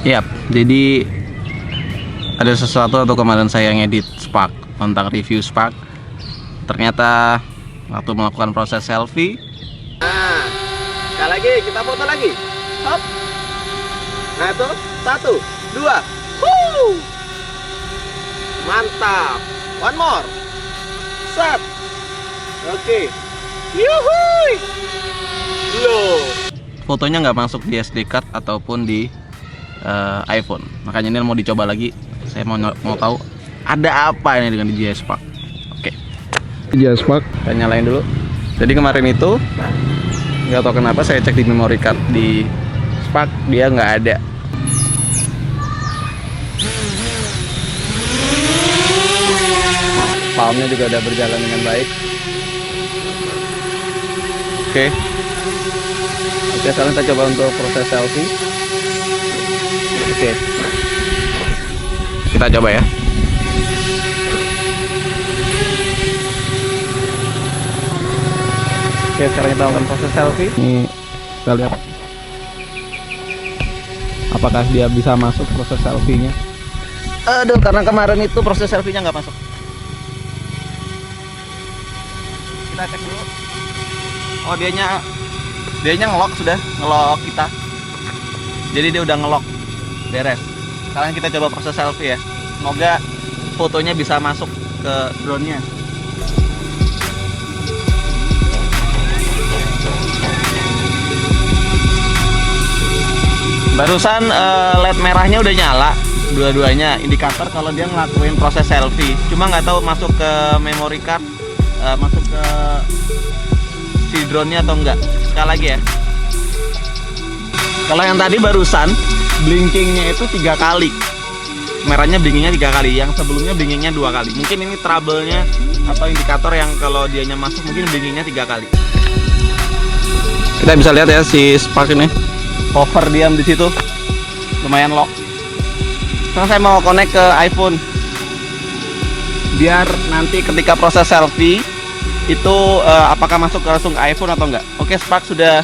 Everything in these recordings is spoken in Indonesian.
Yap, jadi ada sesuatu atau kemarin saya ngedit Spark tentang review Spark. Ternyata waktu melakukan proses selfie. Nah, sekali lagi kita foto lagi. Hop. Nah itu 1, 2. Mantap. One more. Set. Oke. Yuhui. Loh. Fotonya nggak masuk di SD card ataupun di iPhone. Makanya ini mau dicoba lagi. Saya mau tahu ada apa ini dengan DJI Spark. Oke. DJI Spark. Kita nyalain dulu. Jadi kemarin itu nggak tahu kenapa saya cek di memory card di Spark, dia nggak ada. Palmnya juga udah berjalan dengan baik. Oke. Oke, sekarang kita coba untuk proses selfie. Oke. Kita coba ya. Oke, sekarang kita lakukan proses selfie. Ini kita lihat apakah dia bisa masuk proses selfie-nya. Aduh, karena kemarin itu proses selfie-nya nggak masuk. Kita cek dulu. Oh, dianya ngelock, sudah ngelock kita. Jadi dia udah ngelock. Beres. Sekarang kita coba proses selfie ya. Semoga fotonya bisa masuk ke drone-nya. Barusan LED merahnya udah nyala, dua-duanya indikator kalau dia ngelakuin proses selfie. Cuma nggak tahu masuk ke memory card, masuk ke si drone-nya atau enggak. Sekali lagi ya. Kalau yang tadi barusan blinkingnya itu 3 kali, merahnya blinkingnya 3 kali, yang sebelumnya blinkingnya 2 kali. Mungkin ini trouble-nya atau indikator yang kalau dianya masuk mungkin blinkingnya 3 kali. Kita bisa lihat ya si Spark ini hover diam di situ, lumayan lock. Sekarang saya mau connect ke iPhone biar nanti ketika proses selfie itu apakah masuk langsung ke iPhone atau enggak. Oke, Spark sudah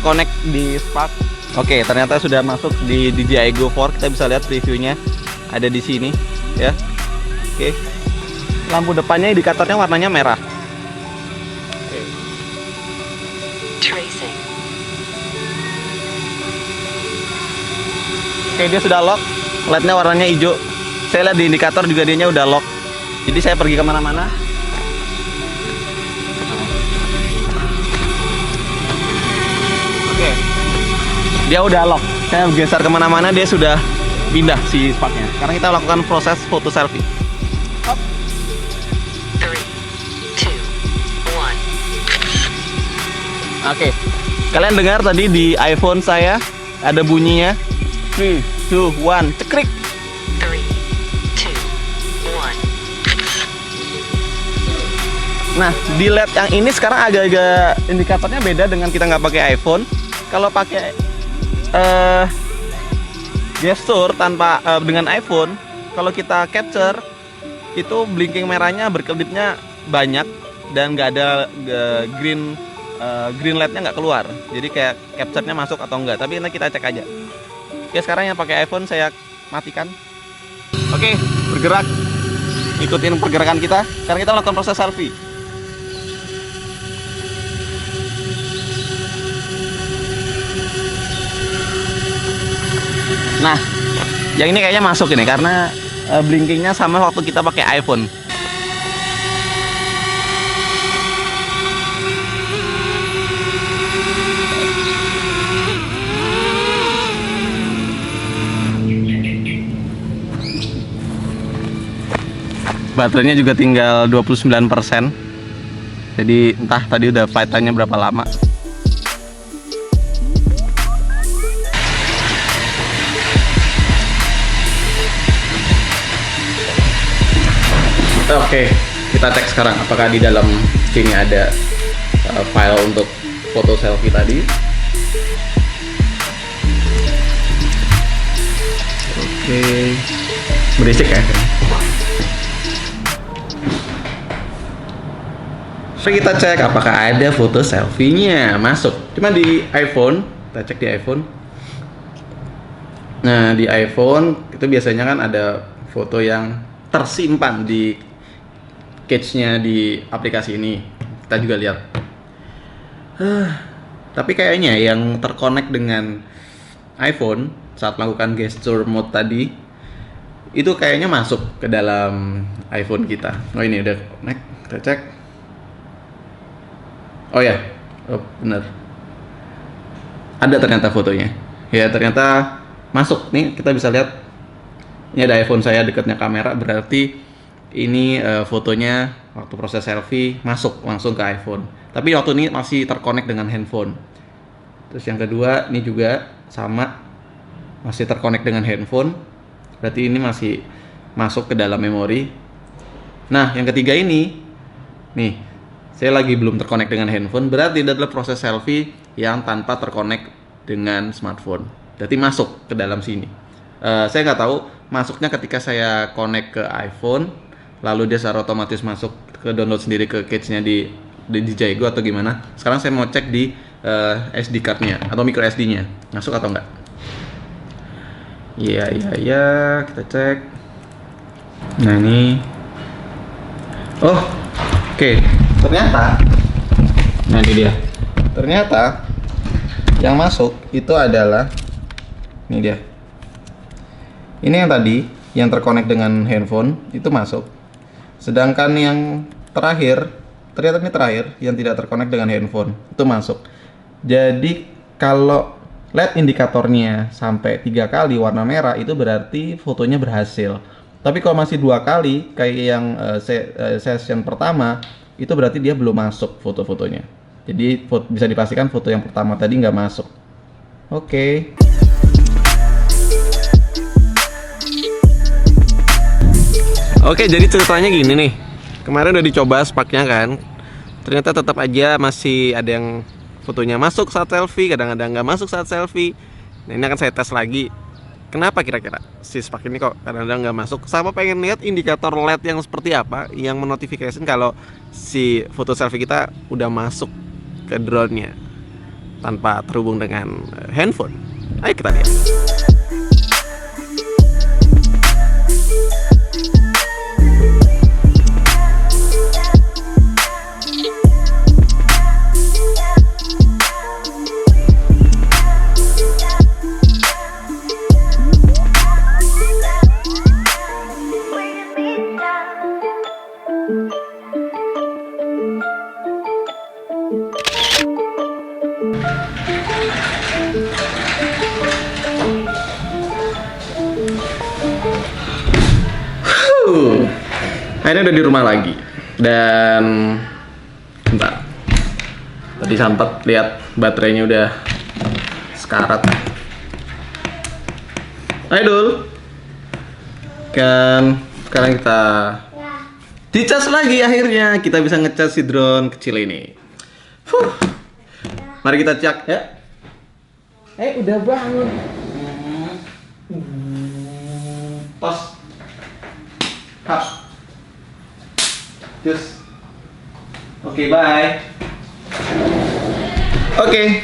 connect di Spark. Oke, ternyata sudah masuk di DJI Go 4. Kita bisa lihat previewnya ada di sini ya. Oke. Lampu depannya indikatornya warnanya merah. Oke. Tracing. Oke, dia sudah lock. LED-nya warnanya hijau. Saya lihat di indikator juga dianya udah lock. Jadi saya pergi kemana-mana. Oke, dia udah lock. Saya geser kemana-mana, dia sudah pindah si Spark-nya. Sekarang kita lakukan proses foto selfie. Hop. 3, 2, 1. Oke, kalian dengar tadi di iPhone saya ada bunyinya 3, 2, 1, cekrik. 3, 2, 1. Nah, di LED yang ini sekarang agak-agak indikatornya beda dengan kita nggak pakai iPhone. Kalau pakai gesture tanpa dengan iPhone, kalau kita capture itu blinking merahnya berkedipnya banyak dan nggak ada green LED-nya nggak keluar. Jadi kayak capture-nya masuk atau enggak. Tapi nanti kita cek aja. Oke, sekarang yang pakai iPhone saya matikan. Oke, bergerak. Ikutin pergerakan kita. Sekarang kita lakukan proses selfie. Nah, yang ini kayaknya masuk ini karena blinkingnya sama waktu kita pakai iPhone. Baterainya juga tinggal 29%. Jadi entah tadi udah flight time-nya berapa lama. Oke, kita cek sekarang apakah di dalam sini ada file untuk foto selfie tadi. Oke, berisik ya. So kita cek apakah ada foto selfie-nya masuk. Cuma di iPhone, kita cek di iPhone. Nah, di iPhone itu biasanya kan ada foto yang tersimpan di cache-nya di aplikasi ini. Kita juga lihat. Tapi kayaknya yang terkonek dengan iPhone saat melakukan gesture mode tadi itu kayaknya masuk ke dalam iPhone kita. Oh, ini udah connect. Kita cek. Oh ya, oh, bener. Ada ternyata fotonya. Ya, ternyata masuk. Nih, kita bisa lihat. Ini ada iPhone saya dekatnya kamera, berarti ini fotonya waktu proses selfie masuk langsung ke iPhone. Tapi waktu ini masih terkonek dengan handphone. Terus yang kedua, ini juga sama, masih terkonek dengan handphone. Berarti ini masih masuk ke dalam memori. Nah, yang ketiga ini, nih, saya lagi belum terkonek dengan handphone, berarti itu adalah proses selfie yang tanpa terkonek dengan smartphone. Berarti masuk ke dalam sini. Saya nggak tahu masuknya ketika saya connect ke iPhone, lalu dia secara otomatis masuk ke download sendiri ke cache-nya di Jaigo atau gimana. Sekarang saya mau cek di SD card-nya atau micro SD-nya, masuk atau enggak. Iya, kita cek. Nah, ini. Oh, oke. Ternyata, nah ini dia. Ternyata yang masuk itu adalah, ini dia. Ini yang tadi, yang terkonek dengan handphone itu masuk. Sedangkan yang terakhir, ternyata ini terakhir, yang tidak terkonek dengan handphone itu masuk. Jadi kalau LED indikatornya sampai 3 kali warna merah itu berarti fotonya berhasil. Tapi kalau masih 2 kali kayak yang session pertama itu berarti dia belum masuk foto-fotonya. Jadi bisa dipastikan foto yang pertama tadi nggak masuk. Oke. Oke, jadi ceritanya gini nih. Kemarin udah dicoba Spark-nya kan. Ternyata tetap aja masih ada yang fotonya masuk saat selfie, kadang-kadang nggak masuk saat selfie. Nah, ini akan saya tes lagi. Kenapa kira-kira si Spark ini kok kadang-kadang nggak masuk? Sama pengen lihat indikator LED yang seperti apa yang menotifikasi kalau si foto selfie kita udah masuk ke drone-nya tanpa terhubung dengan handphone. Ayo kita lihat. Akhirnya udah di rumah lagi dan bentar, tadi sempat lihat baterainya udah sekarat. Hai Dul, kan sekarang kita dicas lagi, akhirnya kita bisa ngecas si drone kecil ini. Mari kita cek ya. Udah bangun. Tos. Hap. Just. Oke, bye. Oke.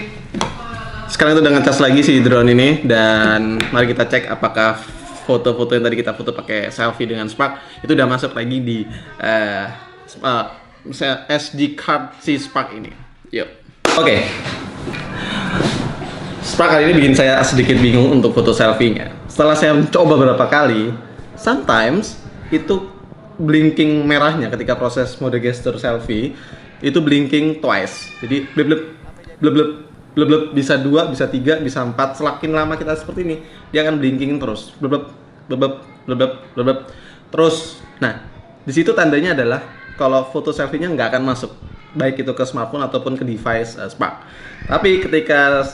Sekarang itu udah ngecas lagi si drone ini dan mari kita cek apakah foto-foto yang tadi kita foto pakai selfie dengan Spark itu udah masuk lagi di SD card si Spark ini. Yuk. Oke. Spark kali ini bikin saya sedikit bingung untuk foto selfie-nya. Setelah saya coba beberapa kali, sometimes itu blinking merahnya ketika proses mode gesture selfie itu blinking twice. Jadi blip blip blip blip blip blip, bisa 2, bisa 3, bisa 4. Semakin lama kita seperti ini, dia akan blinking terus. Blip blip blip blip blip blip blip blip terus. Nah, di situ tandanya adalah kalau foto selfie-nya nggak akan masuk, baik itu ke smartphone ataupun ke device Spark. Tapi ketika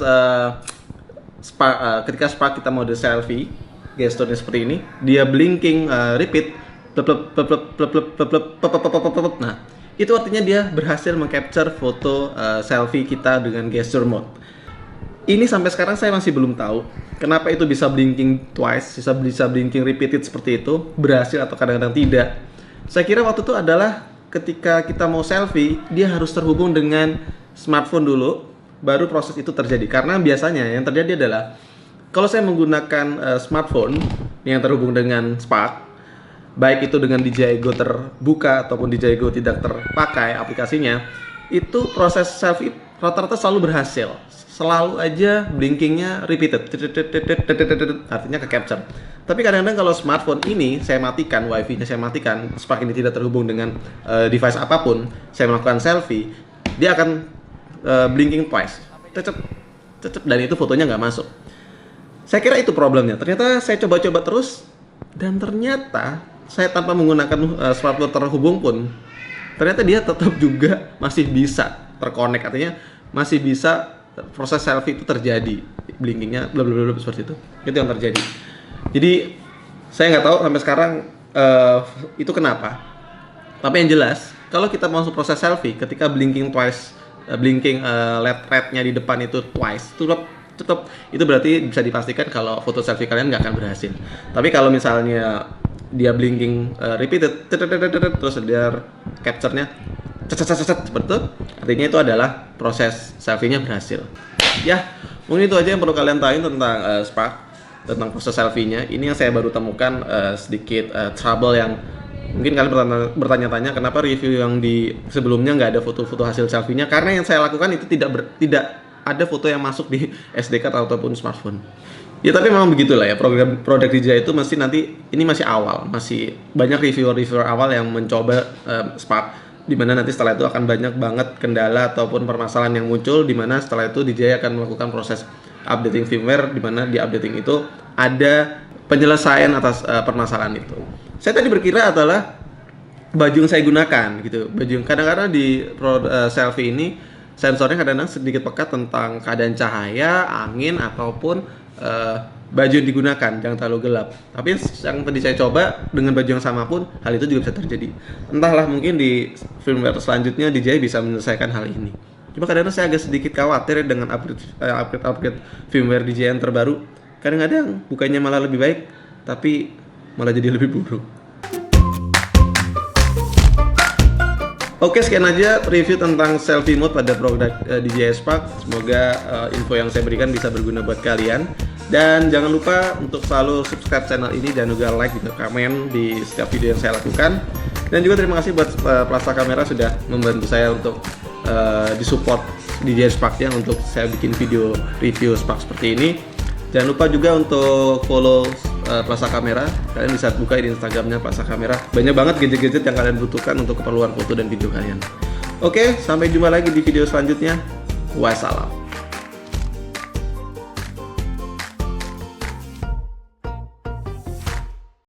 Spark kita mode selfie, gesturnya seperti ini, dia blinking repeat. Nah, itu artinya dia berhasil mengcapture foto selfie kita dengan gesture mode. Ini sampai sekarang saya masih belum tahu kenapa itu bisa blinking twice, bisa blinking repeated seperti itu, berhasil atau kadang-kadang tidak. Saya kira waktu itu adalah ketika kita mau selfie, dia harus terhubung dengan smartphone dulu, baru proses itu terjadi. Karena biasanya yang terjadi adalah Kalau saya menggunakan smartphone yang terhubung dengan Spark, baik itu dengan DJI Go terbuka ataupun DJI Go tidak terpakai aplikasinya, itu proses selfie rata-rata selalu berhasil. Selalu aja blinkingnya repeated, artinya ke capture. Tapi kadang-kadang kalau smartphone ini saya matikan, wifi-nya saya matikan, Spark ini tidak terhubung dengan device apapun, saya melakukan selfie, dia akan blinking twice, dan itu fotonya nggak masuk. Saya kira itu problemnya. Ternyata saya coba-coba terus, dan ternyata saya tanpa menggunakan smartphone terhubung pun, ternyata dia tetap juga masih bisa terkonek, artinya masih bisa proses selfie itu terjadi, blinkingnya blablabla seperti itu yang terjadi. Jadi saya nggak tahu sampai sekarang itu kenapa. Tapi yang jelas kalau kita masuk proses selfie, ketika blinking twice, blinking LED-nya di depan itu twice, tetap itu berarti bisa dipastikan kalau foto selfie kalian nggak akan berhasil. Tapi kalau misalnya dia blinking repeated, terus dia capture-nya seperti itu, artinya itu adalah proses selfie-nya berhasil. Ya, mungkin itu aja yang perlu kalian tahu tentang Spark, tentang proses selfie-nya. Ini yang saya baru temukan sedikit trouble yang mungkin kalian bertanya-tanya kenapa review yang di sebelumnya nggak ada foto-foto hasil selfie-nya, karena yang saya lakukan itu tidak ada foto yang masuk di SD card ataupun smartphone. Ya tapi memang begitulah ya, produk DJI itu nanti ini masih awal, masih banyak reviewer awal yang mencoba Spark, dimana nanti setelah itu akan banyak banget kendala ataupun permasalahan yang muncul, dimana setelah itu DJI akan melakukan proses updating firmware, dimana di updating itu ada penyelesaian atas permasalahan itu. Saya tadi berkira adalah baju yang saya gunakan gitu, kadang-kadang di selfie ini sensornya kadang-kadang sedikit peka tentang keadaan cahaya, angin, ataupun baju yang digunakan, jangan terlalu gelap. Tapi yang tadi saya coba dengan baju yang sama pun hal itu juga bisa terjadi. Entahlah, mungkin di firmware selanjutnya DJI bisa menyelesaikan hal ini. Cuma kadang-kadang saya agak sedikit khawatir dengan upgrade firmware DJI yang terbaru. Kadang-kadang bukannya malah lebih baik, tapi malah jadi lebih buruk. Oke, sekian aja review tentang selfie mode pada produk DJI Spark. Semoga info yang saya berikan bisa berguna buat kalian. Dan jangan lupa untuk selalu subscribe channel ini dan juga like dan komen di setiap video yang saya lakukan. Dan juga terima kasih buat Plaza Kamera sudah membantu saya untuk disupport DJI Spark-nya untuk saya bikin video review Spark seperti ini. Jangan lupa juga untuk follow Plaza Kamera. Kalian bisa buka di Instagramnya Plaza Kamera. Banyak banget gadget-gadget yang kalian butuhkan untuk keperluan foto dan video kalian. Oke, sampai jumpa lagi di video selanjutnya. Wassalam.